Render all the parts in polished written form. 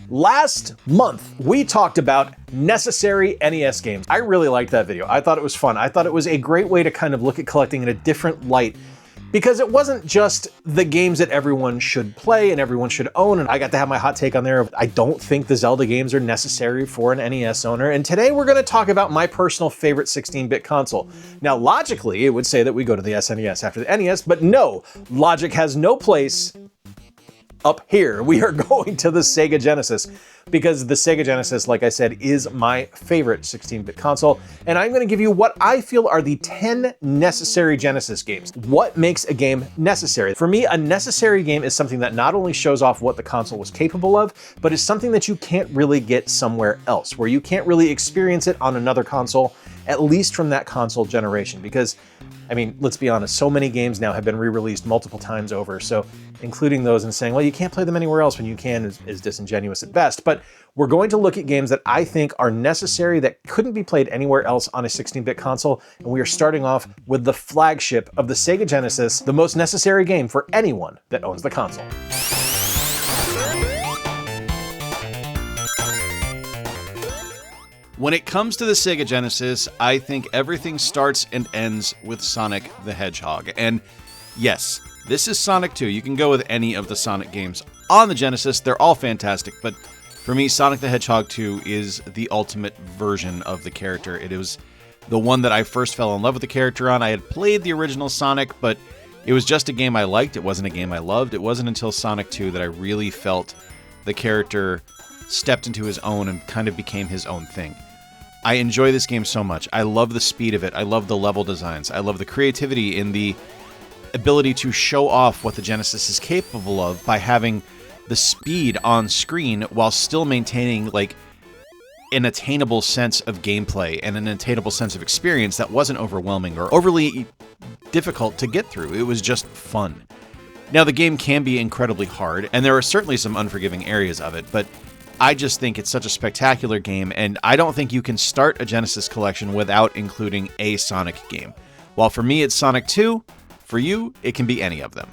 Last month, we talked about necessary NES games. I really liked that video. I thought it was fun. I thought it was a great way to kind of look at collecting in a different light, because it wasn't just the games that everyone should play and everyone should own, and I got to have my hot take on there. I don't think the Zelda games are necessary for an NES owner, and today we're going to talk about my personal favorite 16-bit console. Now, logically, it would say that we go to the SNES after the NES, but no, logic has no place up here. We are going to the Sega Genesis, because the Sega Genesis, like I said, is my favorite 16-bit console, and I'm going to give you what I feel are the 10 necessary Genesis games. What makes a game necessary? For me, a necessary game is something that not only shows off what the console was capable of, but is something that you can't really get somewhere else, where you can't really experience it on another console, at least from that console generation. Because, I mean, let's be honest, so many games now have been re-released multiple times over, so including those and saying, well, you can't play them anywhere else when you can is disingenuous at best. But we're going to look at games that I think are necessary that couldn't be played anywhere else on a 16-bit console, and we are starting off with the flagship of the Sega Genesis, the most necessary game for anyone that owns the console. When it comes to the Sega Genesis, I think everything starts and ends with Sonic the Hedgehog. And yes, this is Sonic 2. You can go with any of the Sonic games on the Genesis. They're all fantastic, but for me, Sonic the Hedgehog 2 is the ultimate version of the character. It was the one that I first fell in love with the character on. I had played the original Sonic, but it was just a game I liked. It wasn't a game I loved. It wasn't until Sonic 2 that I really felt the character stepped into his own and kind of became his own thing. I enjoy this game so much. I love the speed of it. I love the level designs. I love the creativity in the ability to show off what the Genesis is capable of by having the speed on screen while still maintaining like an attainable sense of gameplay and an attainable sense of experience that wasn't overwhelming or overly difficult to get through. It was just fun. Now, the game can be incredibly hard, and there are certainly some unforgiving areas of it, but I just think it's such a spectacular game, and I don't think you can start a Genesis collection without including a Sonic game. While for me it's Sonic 2, for you, it can be any of them.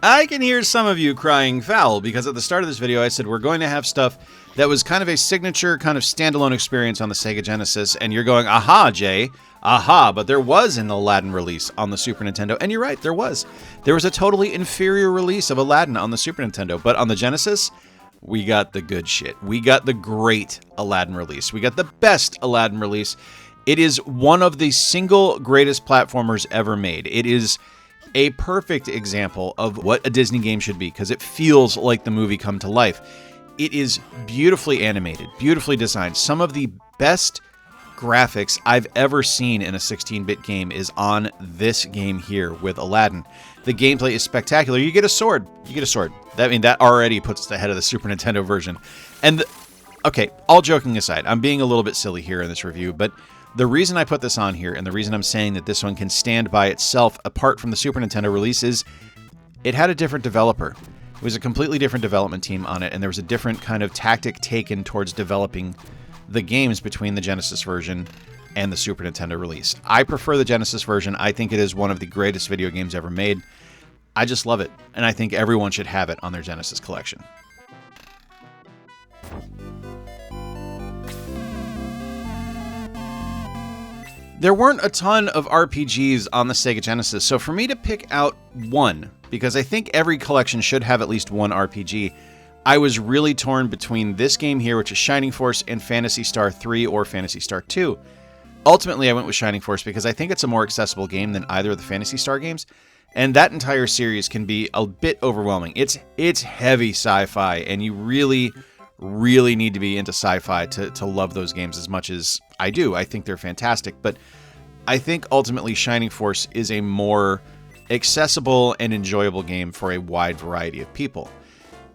I can hear some of you crying foul, because at the start of this video I said we're going to have stuff that was kind of a signature, kind of standalone experience on the Sega Genesis, and you're going, aha, Jay, aha, but there was an Aladdin release on the Super Nintendo, and you're right, there was. There was a totally inferior release of Aladdin on the Super Nintendo, but on the Genesis, we got the good shit. We got the great Aladdin release. We got the best Aladdin release. It is one of the single greatest platformers ever made. It is a perfect example of what a Disney game should be, because it feels like the movie come to life. It is beautifully animated, beautifully designed. Some of the best graphics I've ever seen in a 16-bit game is on this game here with Aladdin. The gameplay is spectacular. You get a sword. You get a sword. That already puts the head of the Super Nintendo version. And okay, all joking aside, I'm being a little bit silly here in this review, but the reason I put this on here and the reason I'm saying that this one can stand by itself apart from the Super Nintendo release is it had a different developer. It was a completely different development team on it, and there was a different kind of tactic taken towards developing the games between the Genesis version and the Super Nintendo release. I prefer the Genesis version. I think it is one of the greatest video games ever made. I just love it, and I think everyone should have it on their Genesis collection. There weren't a ton of RPGs on the Sega Genesis, so for me to pick out one, because I think every collection should have at least one RPG, I was really torn between this game here, which is Shining Force, and Phantasy Star 3 or Phantasy Star 2. Ultimately, I went with Shining Force because I think it's a more accessible game than either of the Phantasy Star games, and that entire series can be a bit overwhelming. It's heavy sci-fi, and you really need to be into sci-fi to love those games as much as I do. I think they're fantastic, but I think ultimately Shining Force is a more accessible and enjoyable game for a wide variety of people.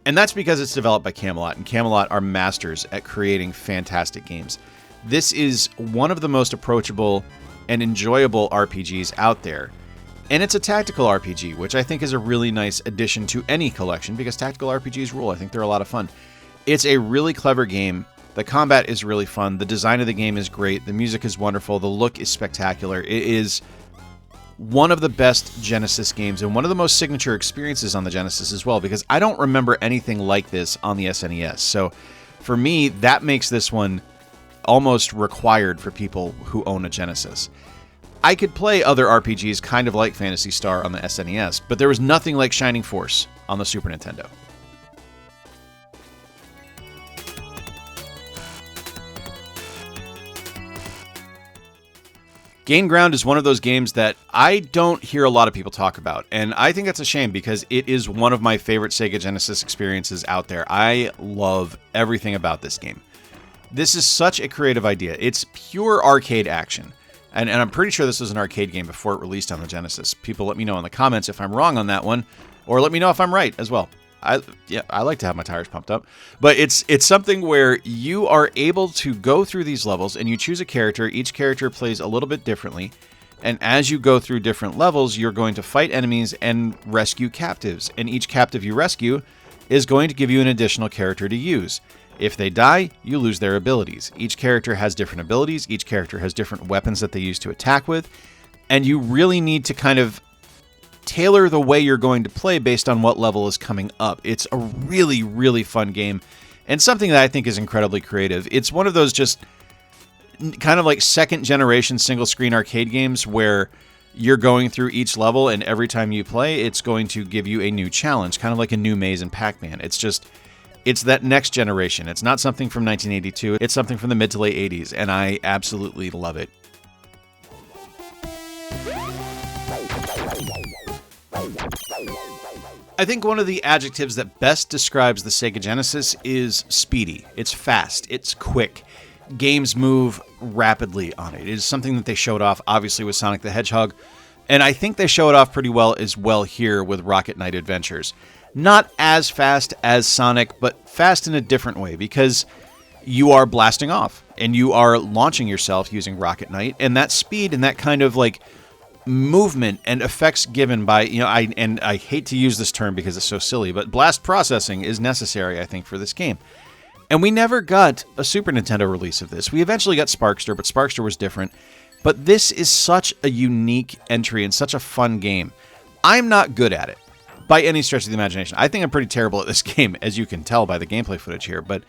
And that's because it's developed by Camelot, and Camelot are masters at creating fantastic games. This is one of the most approachable and enjoyable RPGs out there. And it's a tactical RPG, which I think is a really nice addition to any collection, because tactical RPGs rule. I think they're a lot of fun. It's a really clever game. The combat is really fun. The design of the game is great. The music is wonderful. The look is spectacular. It is one of the best Genesis games and one of the most signature experiences on the Genesis as well, because I don't remember anything like this on the SNES. So for me, that makes this one almost required for people who own a Genesis. I could play other RPGs kind of like Phantasy Star on the SNES, but there was nothing like Shining Force on the Super Nintendo. Gain Ground is one of those games that I don't hear a lot of people talk about, and I think that's a shame because it is one of my favorite Sega Genesis experiences out there. I love everything about this game. This is such a creative idea. It's pure arcade action, and I'm pretty sure this was an arcade game before it released on the Genesis. People let me know in the comments if I'm wrong on that one, or let me know if I'm right as well. I like to have my tires pumped up. But it's something where you are able to go through these levels and you choose a character. Each character plays a little bit differently. And as you go through different levels, you're going to fight enemies and rescue captives. And each captive you rescue is going to give you an additional character to use. If they die, you lose their abilities. Each character has different abilities. Each character has different weapons that they use to attack with. And you really need to kind of tailor the way you're going to play based on what level is coming up. It's a really, really fun game and something that I think is incredibly creative. It's one of those just kind of like second generation single screen arcade games where you're going through each level and every time you play, it's going to give you a new challenge, kind of like a new maze in Pac-Man. It's that next generation. It's not something from 1982. It's something from the mid to late 80s, and I absolutely love it. I think one of the adjectives that best describes the Sega Genesis is speedy. It's fast. It's quick. Games move rapidly on it. It is something that they showed off, obviously, with Sonic the Hedgehog, and I think they show it off pretty well as well here with Rocket Knight Adventures. Not as fast as Sonic, but fast in a different way, because you are blasting off, and you are launching yourself using Rocket Knight, and that speed and that kind of like movement and effects given by, I hate to use this term because it's so silly, but blast processing is necessary, I think, for this game. And we never got a Super Nintendo release of this. We eventually got Sparkster, but Sparkster was different. But this is such a unique entry and such a fun game. I'm not good at it by any stretch of the imagination. I think I'm pretty terrible at this game, as you can tell by the gameplay footage here, but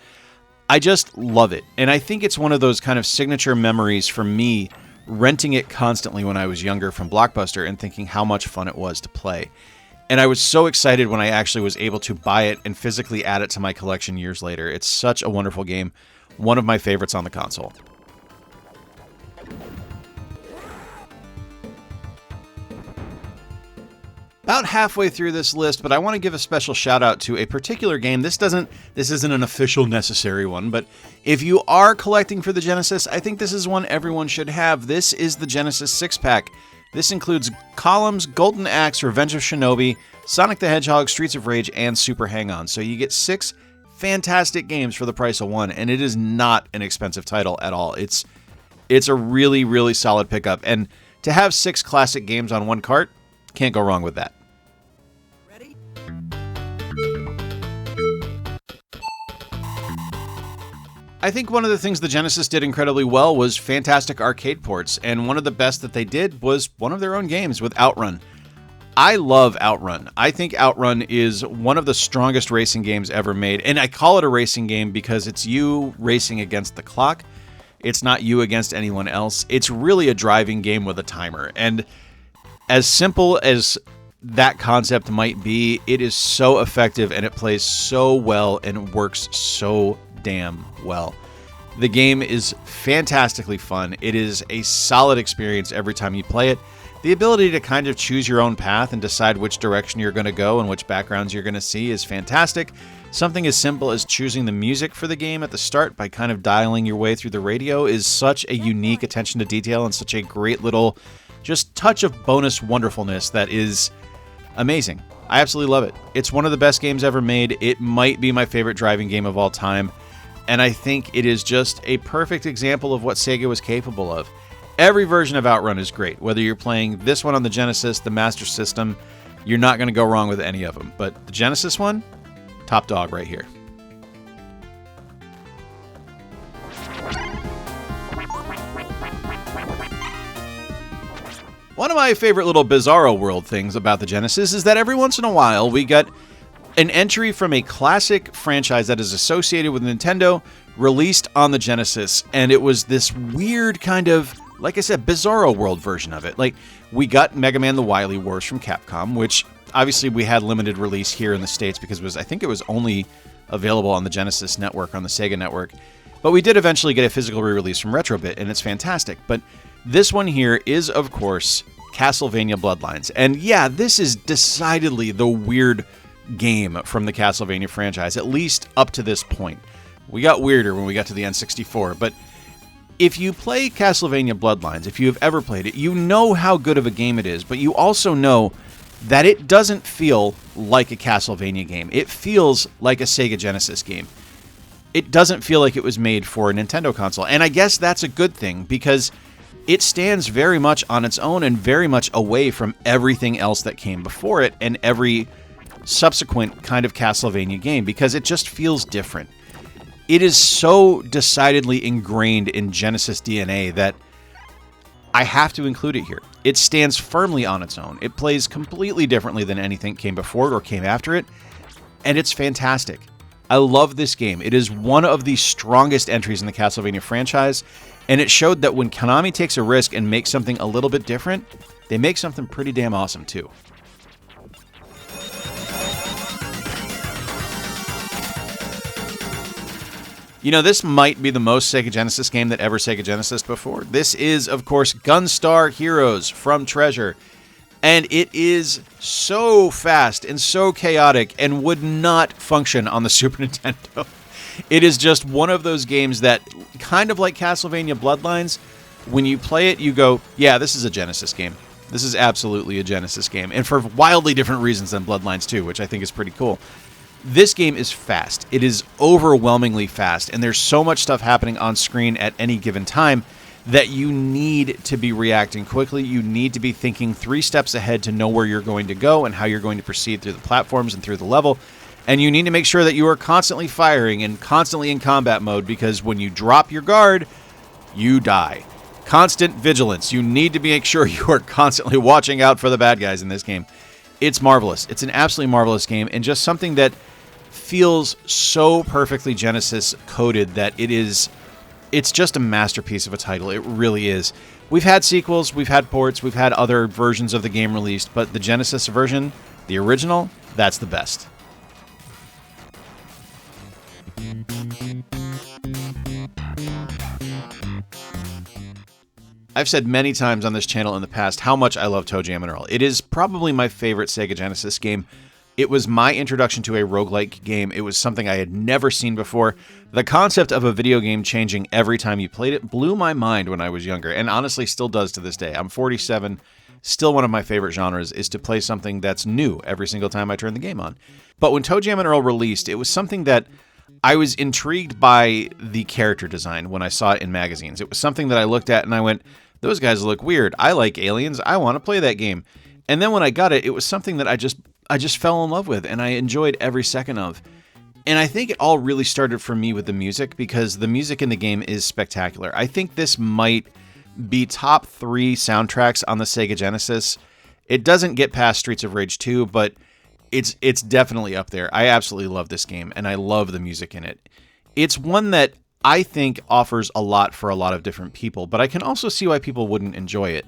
I just love it. And I think it's one of those kind of signature memories for me, renting it constantly when I was younger from Blockbuster and thinking how much fun it was to play. And I was so excited when I actually was able to buy it and physically add it to my collection years later. It's such a wonderful game. One of my favorites on the console. About halfway through this list, but I want to give a special shout out to a particular game. This isn't an official necessary one, but if you are collecting for the Genesis, I think this is one everyone should have. This is the Genesis 6-pack. This includes Columns, Golden Axe, Revenge of Shinobi, Sonic the Hedgehog, Streets of Rage, and Super Hang-On. So you get 6 fantastic games for the price of 1, and it is not an expensive title at all. It's a really, really solid pickup, and to have 6 classic games on one cart, can't go wrong with that. Ready? I think one of the things the Genesis did incredibly well was fantastic arcade ports, and one of the best that they did was one of their own games with Outrun. I love Outrun. I think Outrun is one of the strongest racing games ever made, and I call it a racing game because it's you racing against the clock. It's not you against anyone else. It's really a driving game with a timer, and as simple as that concept might be, it is so effective and it plays so well and works so damn well. The game is fantastically fun. It is a solid experience every time you play it. The ability to kind of choose your own path and decide which direction you're going to go and which backgrounds you're going to see is fantastic. Something as simple as choosing the music for the game at the start by kind of dialing your way through the radio is such a unique attention to detail and such a great little just touch of bonus wonderfulness that is amazing. I absolutely love it. It's one of the best games ever made. It might be my favorite driving game of all time. And I think it is just a perfect example of what Sega was capable of. Every version of Outrun is great. Whether you're playing this one on the Genesis, the Master System, you're not going to go wrong with any of them. But the Genesis one, top dog right here. One of my favorite little Bizarro World things about the Genesis is that every once in a while we get an entry from a classic franchise that is associated with Nintendo released on the Genesis, and it was this weird kind of, like I said, Bizarro World version of it. Like, we got Mega Man The Wily Wars from Capcom, which obviously we had limited release here in the States because I think it was only available on the Genesis network, on the Sega network. But we did eventually get a physical re-release from Retrobit, and it's fantastic. But this one here is, of course, Castlevania Bloodlines. And yeah, this is decidedly the weird game from the Castlevania franchise, at least up to this point. We got weirder when we got to the N64, but if you play Castlevania Bloodlines, if you have ever played it, you know how good of a game it is, but you also know that it doesn't feel like a Castlevania game. It feels like a Sega Genesis game. It doesn't feel like it was made for a Nintendo console, and I guess that's a good thing, because it stands very much on its own and very much away from everything else that came before it and every subsequent kind of Castlevania game, because it just feels different. It is so decidedly ingrained in Genesis DNA that I have to include it here. It stands firmly on its own. It plays completely differently than anything came before it or came after it, and it's fantastic. I love this game. It is one of the strongest entries in the Castlevania franchise, and it showed that when Konami takes a risk and makes something a little bit different, they make something pretty damn awesome too. You know, this might be the most Sega Genesis game that ever Sega Genesis before. This is, of course, Gunstar Heroes from Treasure. And it is so fast and so chaotic and would not function on the Super Nintendo. It is just one of those games that, kind of like Castlevania Bloodlines, when you play it, you go, yeah, this is a Genesis game. This is absolutely a Genesis game. And for wildly different reasons than Bloodlines 2, which I think is pretty cool. This game is fast. It is overwhelmingly fast, and there's so much stuff happening on screen at any given time that you need to be reacting quickly. You need to be thinking 3 steps ahead to know where you're going to go and how you're going to proceed through the platforms and through the level. And you need to make sure that you are constantly firing and constantly in combat mode, because when you drop your guard, you die. Constant vigilance. You need to make sure you are constantly watching out for the bad guys in this game. It's marvelous. It's an absolutely marvelous game, and just something that feels so perfectly Genesis coded that it's just a masterpiece of a title. It really is. We've had sequels, we've had ports, we've had other versions of the game released, but the Genesis version, the original, that's the best. I've said many times on this channel in the past how much I love ToeJam and Earl. It is probably my favorite Sega Genesis game. It was my introduction to a roguelike game. It was something I had never seen before. The concept of a video game changing every time you played it blew my mind when I was younger, and honestly still does to this day. I'm 47. Still one of my favorite genres is to play something that's new every single time I turn the game on. But when ToeJam and Earl released, it was something that I was intrigued by the character design when I saw it in magazines. It was something that I looked at and I went, those guys look weird. I like aliens. I want to play that game. And then when I got it, it was something that I just fell in love with and I enjoyed every second of. And I think it all really started for me with the music, because the music in the game is spectacular. I think this might be top 3 soundtracks on the Sega Genesis. It doesn't get past Streets of Rage 2, but it's definitely up there. I absolutely love this game, and I love the music in it. It's one that I think offers a lot for a lot of different people, but I can also see why people wouldn't enjoy it.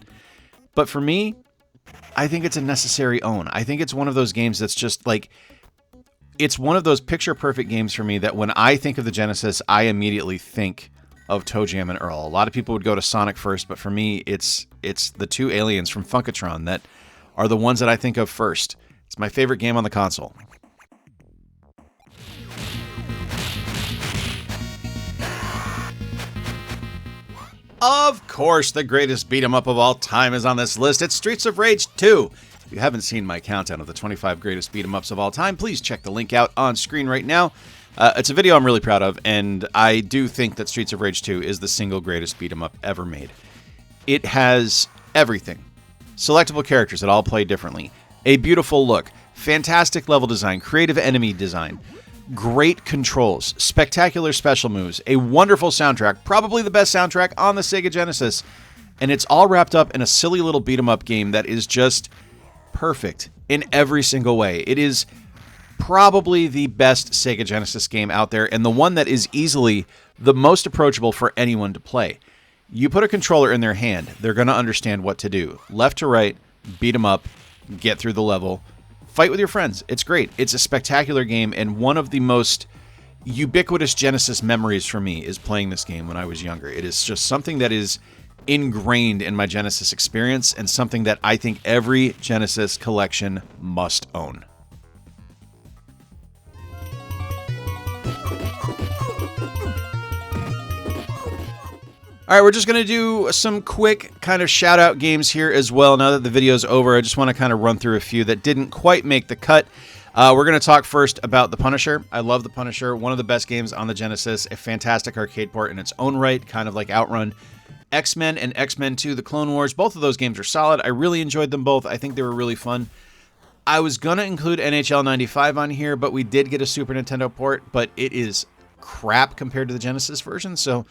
But for me, I think it's a necessary own. I think it's one of those games that's just like, it's one of those picture-perfect games for me that when I think of the Genesis, I immediately think of ToeJam and Earl. A lot of people would go to Sonic first, but for me, it's the 2 aliens from Funkatron that are the ones that I think of first. It's my favorite game on the console. Of course, the greatest beat-em-up of all time is on this list. It's Streets of Rage 2. If you haven't seen my countdown of the 25 greatest beat-em-ups of all time, please check the link out on screen right now. It's a video I'm really proud of, and I do think that Streets of Rage 2 is the single greatest beat-em-up ever made. It has everything. Selectable characters that all play differently. A beautiful look. Fantastic level design. Creative enemy design. Great controls. Spectacular special moves. A wonderful soundtrack. Probably the best soundtrack on the Sega Genesis. And it's all wrapped up in a silly little beat-em-up game that is just perfect in every single way. It is probably the best Sega Genesis game out there, and the one that is easily the most approachable for anyone to play. You put a controller in their hand, they're going to understand what to do. Left to right, beat them up, get through the level, fight with your friends. It's great. It's a spectacular game, and one of the most ubiquitous Genesis memories for me is playing this game when I was younger. It is just something that is ingrained in my Genesis experience, and something that I think every Genesis collection must own. All right, we're just going to do some quick kind of shout-out games here as well. Now that the video's over, I just want to kind of run through a few that didn't quite make the cut. We're going to talk first about The Punisher. I love The Punisher, one of the best games on the Genesis, a fantastic arcade port in its own right, kind of like Outrun. X-Men and X-Men 2, The Clone Wars, both of those games are solid. I really enjoyed them both. I think they were really fun. I was going to include NHL 95 on here, but we did get a Super Nintendo port, but it is crap compared to the Genesis version, so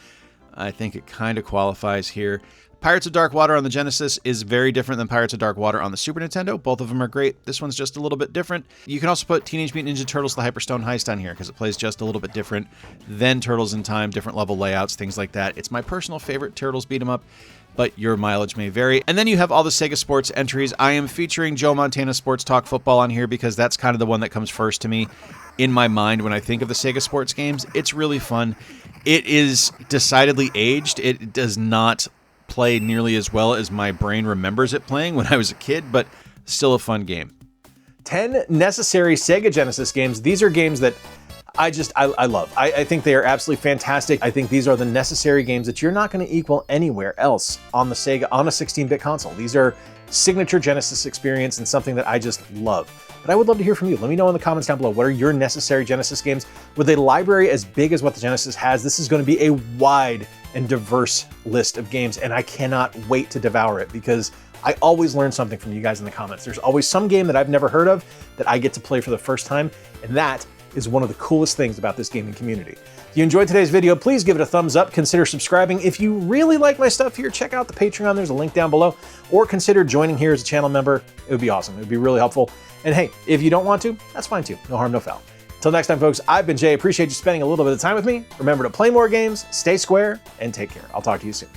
I think it kind of qualifies here. Pirates of Dark Water on the Genesis is very different than Pirates of Dark Water on the Super Nintendo. Both of them are great. This one's just a little bit different. You can also put Teenage Mutant Ninja Turtles: The Hyperstone Heist on here because it plays just a little bit different than Turtles in Time, different level layouts, things like that. It's my personal favorite Turtles beat 'em up, but your mileage may vary. And then you have all the Sega Sports entries. I am featuring Joe Montana Sports Talk Football on here because that's kind of the one that comes first to me in my mind when I think of the Sega Sports games. It's really fun. It is decidedly aged. It does not play nearly as well as my brain remembers it playing when I was a kid, but still a fun game. 10 necessary Sega Genesis games. These are games that I love. I think they are absolutely fantastic. I think these are the necessary games that you're not going to equal anywhere else on the Sega, on a 16-bit console. These are signature Genesis experience and something that I just love. But I would love to hear from you. Let me know in the comments down below, what are your necessary Genesis games? With a library as big as what the Genesis has, this is going to be a wide and diverse list of games, and I cannot wait to devour it because I always learn something from you guys in the comments. There's always some game that I've never heard of that I get to play for the first time, and that is one of the coolest things about this gaming community. If you enjoyed today's video, please give it a thumbs up. Consider subscribing. If you really like my stuff here, check out the Patreon. There's a link down below. Or consider joining here as a channel member. It would be awesome. It would be really helpful. And hey, if you don't want to, that's fine too. No harm, no foul. Until next time, folks, I've been Jay. Appreciate you spending a little bit of time with me. Remember to play more games, stay square, and take care. I'll talk to you soon.